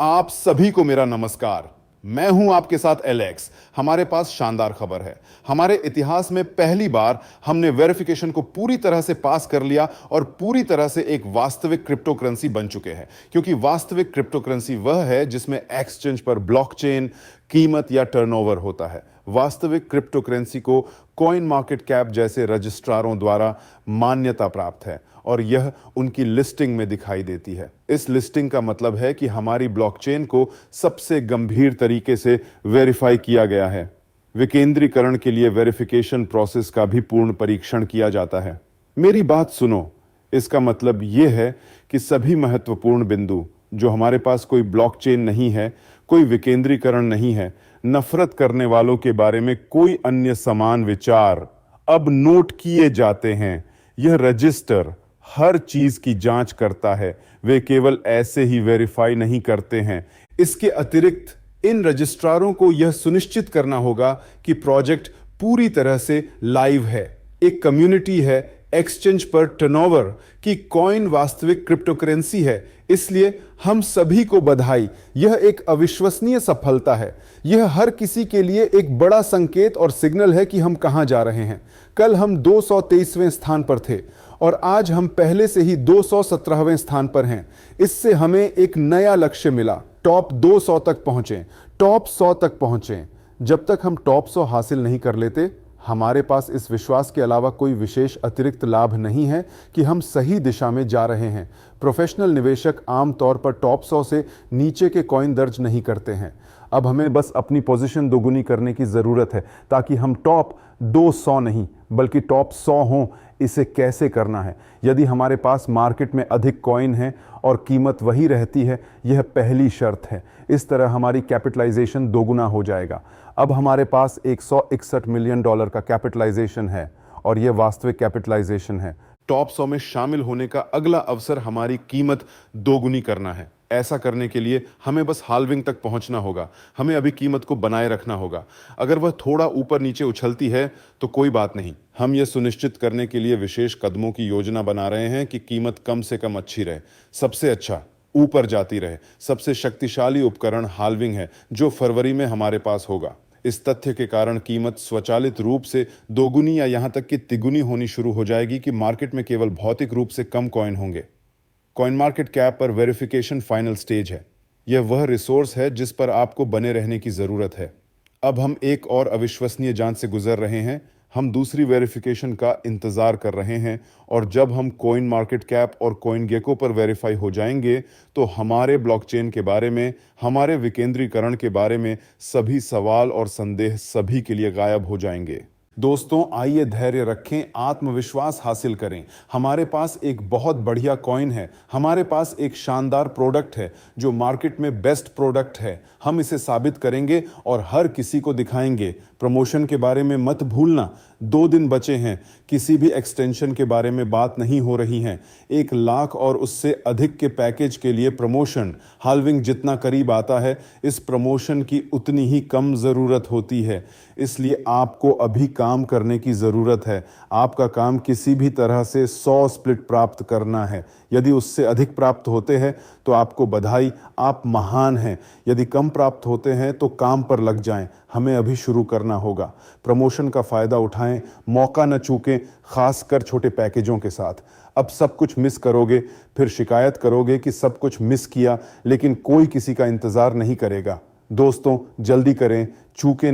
आप सभी को मेरा नमस्कार। मैं हूं आपके साथ एलेक्स। हमारे पास शानदार खबर है। हमारे इतिहास में पहली बार हमने वेरिफिकेशन को पूरी तरह से पास कर लिया और पूरी तरह से एक वास्तविक क्रिप्टो करेंसी बन चुके हैं। क्योंकि वास्तविक क्रिप्टो करेंसी वह है जिसमें एक्सचेंज पर ब्लॉकचेन, कीमत या टर्नओवर होता है। वास्तविक क्रिप्टो करेंसी को कॉइन मार्केट कैप जैसे रजिस्ट्रारों द्वारा मान्यता प्राप्त है और यह उनकी लिस्टिंग में दिखाई देती है। इस लिस्टिंग का मतलब है कि हमारी ब्लॉकचेन को सबसे गंभीर तरीके से वेरीफाई किया गया है। विकेंद्रीकरण के लिए वेरिफिकेशन प्रोसेस का भी पूर्ण परीक्षण किया जाता है। मेरी बात सुनो, इसका मतलब यह है कि सभी महत्वपूर्ण बिंदु जो हमारे पास कोई ब्लॉकचेन नहीं है, कोई विकेंद्रीकरण नहीं है, नफरत करने वालों के बारे में कोई अन्य समान विचार अब नोट किए जाते हैं। यह रजिस्टर हर चीज की जांच करता है, वे केवल ऐसे ही वेरीफाई नहीं करते हैं। इसके अतिरिक्त इन रजिस्ट्रारों को यह सुनिश्चित करना होगा कि प्रोजेक्ट पूरी तरह से लाइव है, एक कम्युनिटी है, एक्सचेंज पर टर्नओवर की कॉइन वास्तविक क्रिप्टो करेंसी है। इसलिए हम सभी को बधाई, यह एक अविश्वसनीय सफलता है। यह हर किसी के लिए एक बड़ा संकेत और सिग्नल है कि हम कहां जा रहे हैं। कल हम 223वें स्थान पर थे और आज हम पहले से ही 217वें स्थान पर हैं। इससे हमें एक नया लक्ष्य मिला, टॉप 200 तक पहुंचें, टॉप 100 तक पहुंचें। जब तक हम टॉप 100 हासिल नहीं कर लेते, हमारे पास इस विश्वास के अलावा कोई विशेष अतिरिक्त लाभ नहीं है कि हम सही दिशा में जा रहे हैं। प्रोफेशनल निवेशक आमतौर पर टॉप 100 से नीचे के कॉइन दर्ज नहीं करते हैं। अब हमें बस अपनी पोजीशन दोगुनी करने की ज़रूरत है ताकि हम टॉप 200 नहीं बल्कि टॉप 100 हों। इसे कैसे करना है? यदि हमारे पास मार्केट में अधिक कॉइन है और कीमत वही रहती है, यह पहली शर्त है। इस तरह हमारी कैपिटलाइजेशन दोगुना हो जाएगा। अब हमारे पास $161 मिलियन का कैपिटलाइजेशन है और यह वास्तविक कैपिटलाइजेशन है। टॉप 100 में शामिल होने का अगला अवसर हमारी कीमत दोगुनी करना है। ऐसा करने के लिए हमें बस हाल्विंग तक पहुंचना होगा। हमें अभी कीमत को बनाए रखना होगा। अगर वह थोड़ा ऊपर नीचे उछलती है तो कोई बात नहीं। हम यह सुनिश्चित करने के लिए विशेष कदमों की योजना बना रहे हैं कि कीमत कम से कम अच्छी रहे, सबसे अच्छा ऊपर जाती रहे। सबसे शक्तिशाली उपकरण हाल्विंग है जो फरवरी में हमारे पास होगा। इस तथ्य के कारण कीमत स्वचालित रूप से दोगुनी या यहां तक कि तिगुनी होनी शुरू हो जाएगी कि मार्केट में केवल भौतिक रूप से कम कॉइन होंगे। कॉइन मार्केट कैप पर वेरिफिकेशन फाइनल स्टेज है। यह वह रिसोर्स है जिस पर आपको बने रहने की जरूरत है। अब हम एक और अविश्वसनीय जांच से गुजर रहे हैं। हम दूसरी वेरिफिकेशन का इंतजार कर रहे हैं और जब हम कॉइन मार्केट कैप और कॉइन गेको पर वेरीफाई हो जाएंगे तो हमारे ब्लॉकचेन के बारे में, हमारे विकेंद्रीकरण के बारे में सभी सवाल और संदेह सभी के लिए गायब हो जाएंगे। दोस्तों, आइए धैर्य रखें, आत्मविश्वास हासिल करें। हमारे पास एक बहुत बढ़िया कॉइन है, हमारे पास एक शानदार प्रोडक्ट है जो मार्केट में बेस्ट प्रोडक्ट है। हम इसे साबित करेंगे और हर किसी को दिखाएंगे। प्रमोशन के बारे में मत भूलना, 2 दिन बचे हैं। किसी भी एक्सटेंशन के बारे में बात नहीं हो रही है। 1 लाख और उससे अधिक के पैकेज के लिए प्रमोशन हाल्विंग जितना करीब आता है, इस प्रमोशन की उतनी ही कम ज़रूरत होती है। इसलिए आपको अभी काम करने की ज़रूरत है। आपका काम किसी भी तरह से 100 स्प्लिट प्राप्त करना है। यदि उससे अधिक प्राप्त होते हैं तो आपको बधाई, आप महान हैं। यदि कम प्राप्त होते हैं तो काम पर लग जाएं। हमें अभी शुरू करना होगा। प्रमोशन का फ़ायदा उठाएं, मौका न चूकें, खासकर छोटे पैकेजों के साथ। अब सब कुछ मिस करोगे, फिर शिकायत करोगे कि सब कुछ मिस किया, लेकिन कोई किसी का इंतज़ार नहीं करेगा। दोस्तों, जल्दी करें, चूकें